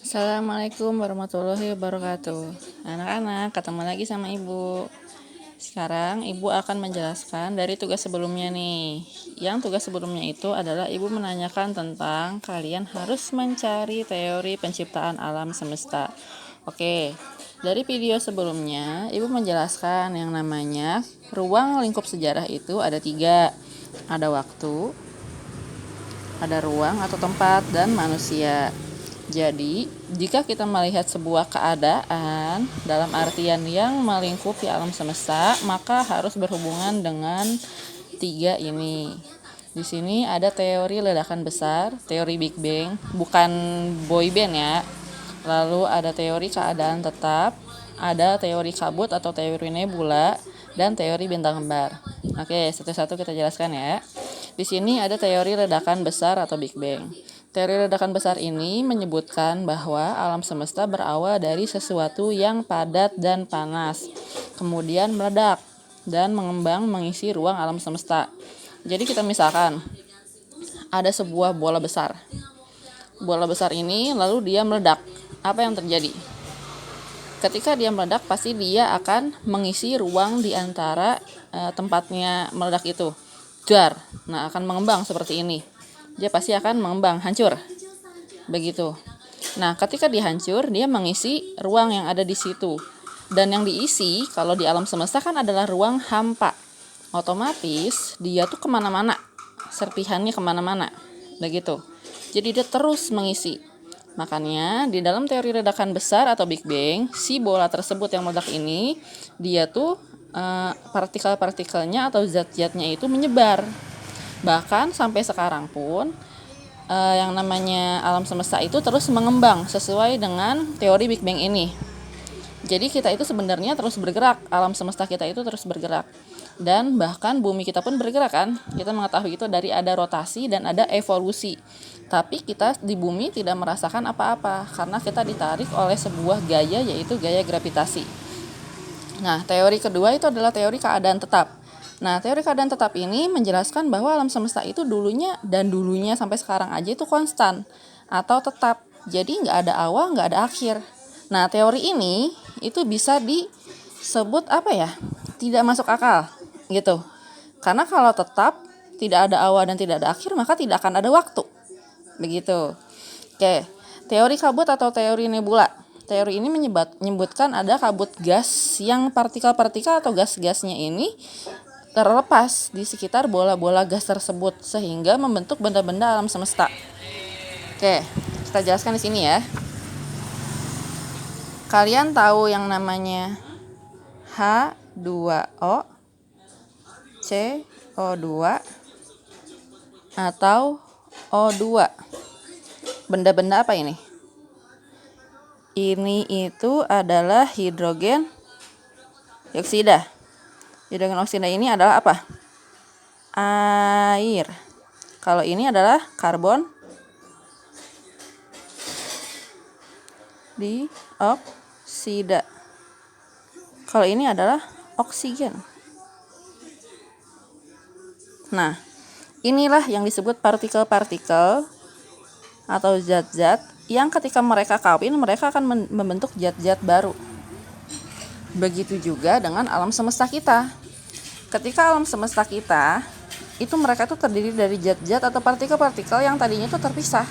Assalamualaikum warahmatullahi wabarakatuh. Anak-anak, ketemu lagi sama Ibu. Sekarang Ibu akan menjelaskan dari tugas sebelumnya nih. Yang tugas sebelumnya itu adalah Ibu menanyakan tentang kalian harus mencari teori penciptaan alam semesta. Oke, dari video sebelumnya Ibu menjelaskan yang namanya ruang lingkup sejarah itu ada 3. Ada waktu, ada ruang atau tempat, dan manusia. Jadi, jika kita melihat sebuah keadaan dalam artian yang melingkupi alam semesta, maka harus berhubungan dengan 3 ini. Di sini ada teori ledakan besar, teori Big Bang, bukan boy band ya. Lalu ada teori keadaan tetap, ada teori kabut atau teori nebula, dan teori bintang kembar. Oke, satu-satu kita jelaskan ya. Di sini ada teori ledakan besar atau Big Bang. Teori ledakan besar ini menyebutkan bahwa alam semesta berawal dari sesuatu yang padat dan panas, kemudian meledak dan mengembang mengisi ruang alam semesta. Jadi kita misalkan ada sebuah bola besar. Bola besar ini lalu dia meledak. Apa yang terjadi? Ketika dia meledak, pasti dia akan mengisi ruang di antara tempatnya meledak itu. Dar. Nah, akan mengembang seperti ini. Dia pasti akan mengembang, hancur. Begitu. Nah, ketika dia hancur, dia mengisi ruang yang ada di situ. Dan yang diisi, kalau di alam semesta kan adalah ruang hampa. Otomatis, dia tuh kemana-mana. Serpihannya kemana-mana. Begitu. Jadi dia terus mengisi. Makanya, di dalam teori ledakan besar atau Big Bang, si bola tersebut yang meledak ini, dia tuh partikel-partikelnya atau zat-zatnya itu menyebar. Bahkan sampai sekarang pun yang namanya alam semesta itu terus mengembang sesuai dengan teori Big Bang ini. Jadi kita itu sebenarnya terus bergerak, alam semesta kita itu terus bergerak. Dan bahkan bumi kita pun bergerak kan. Kita mengetahui itu dari ada rotasi dan ada evolusi. Tapi kita di bumi tidak merasakan apa-apa karena kita ditarik oleh sebuah gaya, yaitu gaya gravitasi. Nah, teori kedua itu adalah teori keadaan tetap. Nah, teori keadaan tetap ini menjelaskan bahwa alam semesta itu dulunya sampai sekarang aja itu konstan atau tetap. Jadi nggak ada awal, nggak ada akhir. Nah, teori ini itu bisa disebut apa ya? Tidak masuk akal, gitu. Karena kalau tetap tidak ada awal dan tidak ada akhir, maka tidak akan ada waktu. Begitu. Oke, teori kabut atau teori nebula. Teori ini menyebutkan ada kabut gas yang partikel-partikel atau gas-gasnya ini terlepas di sekitar bola-bola gas tersebut sehingga membentuk benda-benda alam semesta. Oke, kita jelaskan di sini ya. Kalian tahu yang namanya H2O, CO2, atau O2. Benda-benda apa ini? Ini itu adalah hidrogen dioksida. Hidrogen dioksida ini adalah apa? Air. Kalau ini adalah karbon dioksida. Kalau ini adalah oksigen. Nah, inilah yang disebut partikel-partikel atau zat-zat yang ketika mereka kawin, mereka akan membentuk zat-zat baru. Begitu juga dengan alam semesta kita. Ketika alam semesta kita, itu mereka tuh terdiri dari zat-zat atau partikel-partikel yang tadinya itu terpisah.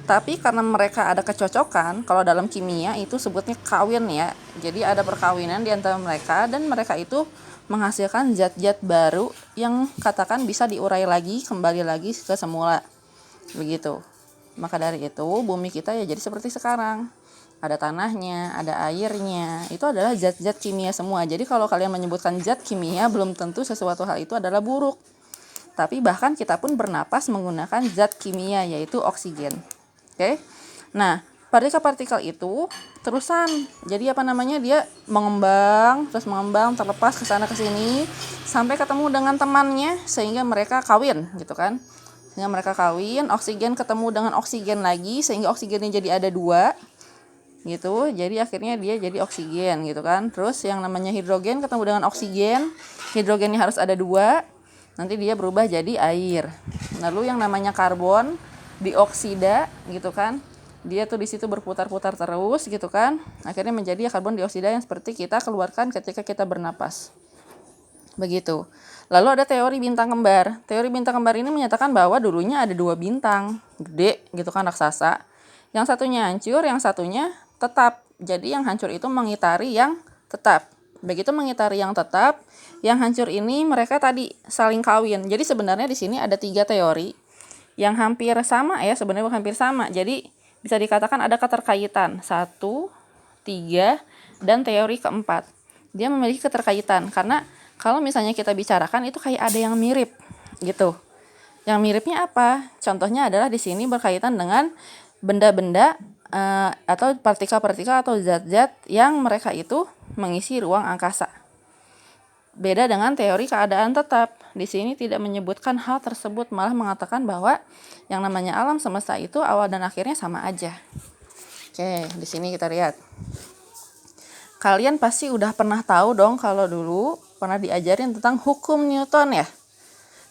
Tapi karena mereka ada kecocokan, kalau dalam kimia itu sebutnya kawin ya. Jadi ada perkawinan di antara mereka dan mereka itu menghasilkan zat-zat baru yang katakan bisa diurai lagi, kembali lagi ke semula. Begitu. Maka dari itu bumi kita ya jadi seperti sekarang. Ada tanahnya, ada airnya. Itu adalah zat-zat kimia semua. Jadi kalau kalian menyebutkan zat kimia, belum tentu sesuatu hal itu adalah buruk. Tapi bahkan kita pun bernapas menggunakan zat kimia, yaitu oksigen. Oke. Nah, partikel-partikel itu terusan. Jadi dia mengembang, terus mengembang, terlepas ke sana ke sini sampai ketemu dengan temannya sehingga mereka kawin, gitu kan. Sehingga mereka kawin, oksigen ketemu dengan oksigen lagi sehingga oksigennya jadi ada 2. Gitu. Jadi akhirnya dia jadi oksigen, gitu kan. Terus yang namanya hidrogen ketemu dengan oksigen, hidrogennya harus ada 2. Nanti dia berubah jadi air. Lalu yang namanya karbon dioksida, gitu kan. dia tuh di situ berputar-putar terus gitu kan. Akhirnya menjadi karbon dioksida yang seperti kita keluarkan ketika kita bernapas. Begitu. Lalu ada teori bintang kembar. Teori bintang kembar ini menyatakan bahwa dulunya ada 2 bintang gede gitu kan, raksasa. Yang satunya hancur, yang satunya tetap. Jadi yang hancur itu mengitari yang tetap. Begitu mengitari yang tetap, yang hancur ini mereka tadi saling kawin. Jadi sebenarnya di sini ada 3 teori yang hampir sama ya, sebenarnya hampir sama. Jadi bisa dikatakan ada keterkaitan 1, 3, dan teori keempat. Dia memiliki keterkaitan karena kalau misalnya kita bicarakan itu kayak ada yang mirip gitu. Yang miripnya apa? Contohnya adalah di sini berkaitan dengan benda-benda atau partikel-partikel atau zat-zat yang mereka itu mengisi ruang angkasa. Beda dengan teori keadaan tetap. Di sini tidak menyebutkan hal tersebut, malah mengatakan bahwa yang namanya alam semesta itu awal dan akhirnya sama aja. Oke, di sini kita lihat. Kalian pasti udah pernah tahu dong kalau dulu pernah diajarin tentang hukum Newton ya.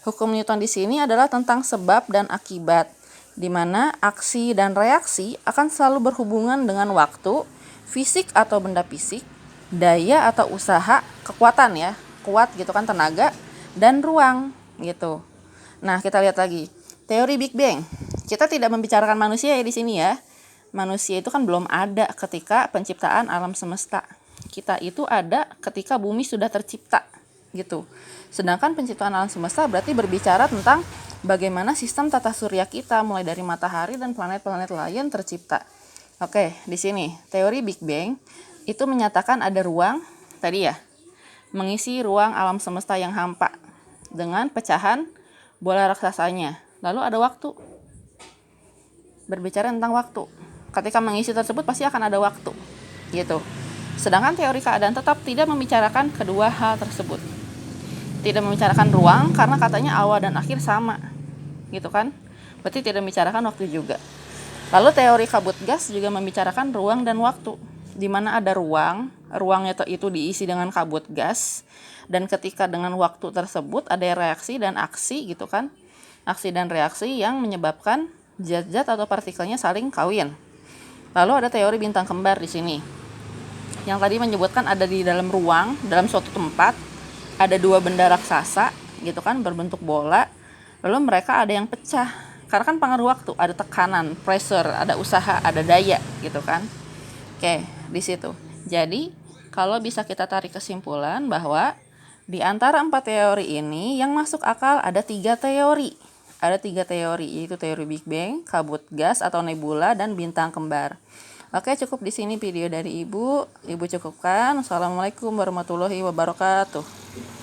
Hukum Newton di sini adalah tentang sebab dan akibat, di mana aksi dan reaksi akan selalu berhubungan dengan waktu, fisik atau benda fisik, daya atau usaha, kekuatan ya, kuat gitu kan, tenaga, dan ruang gitu. Nah, kita lihat lagi. Teori Big Bang. Kita tidak membicarakan manusia ya di sini ya. Manusia itu kan belum ada ketika penciptaan alam semesta. Kita itu ada ketika bumi sudah tercipta gitu. Sedangkan penciptaan alam semesta berarti berbicara tentang bagaimana sistem tata surya kita mulai dari matahari dan planet-planet lain tercipta. Oke, di sini teori Big Bang itu menyatakan ada ruang tadi ya, mengisi ruang alam semesta yang hampa dengan pecahan bola raksasanya. Lalu ada waktu. Berbicara tentang waktu. Ketika mengisi tersebut pasti akan ada waktu. Gitu. Sedangkan teori keadaan tetap tidak membicarakan kedua hal tersebut. Tidak membicarakan ruang karena katanya awal dan akhir sama. Gitu kan? Berarti tidak membicarakan waktu juga. Lalu teori kabut gas juga membicarakan ruang dan waktu. Di mana ada ruangnya itu diisi dengan kabut gas, dan ketika dengan waktu tersebut ada reaksi dan aksi gitu kan. Aksi dan reaksi yang menyebabkan zat-zat atau partikelnya saling kawin. Lalu ada teori bintang kembar di sini. Yang tadi menyebutkan ada di dalam ruang, dalam suatu tempat, ada 2 benda raksasa gitu kan, berbentuk bola. Lalu mereka ada yang pecah. Karena kan pengaruh waktu, ada tekanan, pressure, ada usaha, ada daya gitu kan. Oke, di situ. Jadi, kalau bisa kita tarik kesimpulan bahwa di antara 4 teori ini yang masuk akal ada 3 teori. Ada 3 teori, yaitu teori Big Bang, kabut gas atau nebula, dan bintang kembar. Oke, cukup di sini video dari Ibu. Ibu cukupkan. Assalamualaikum warahmatullahi wabarakatuh.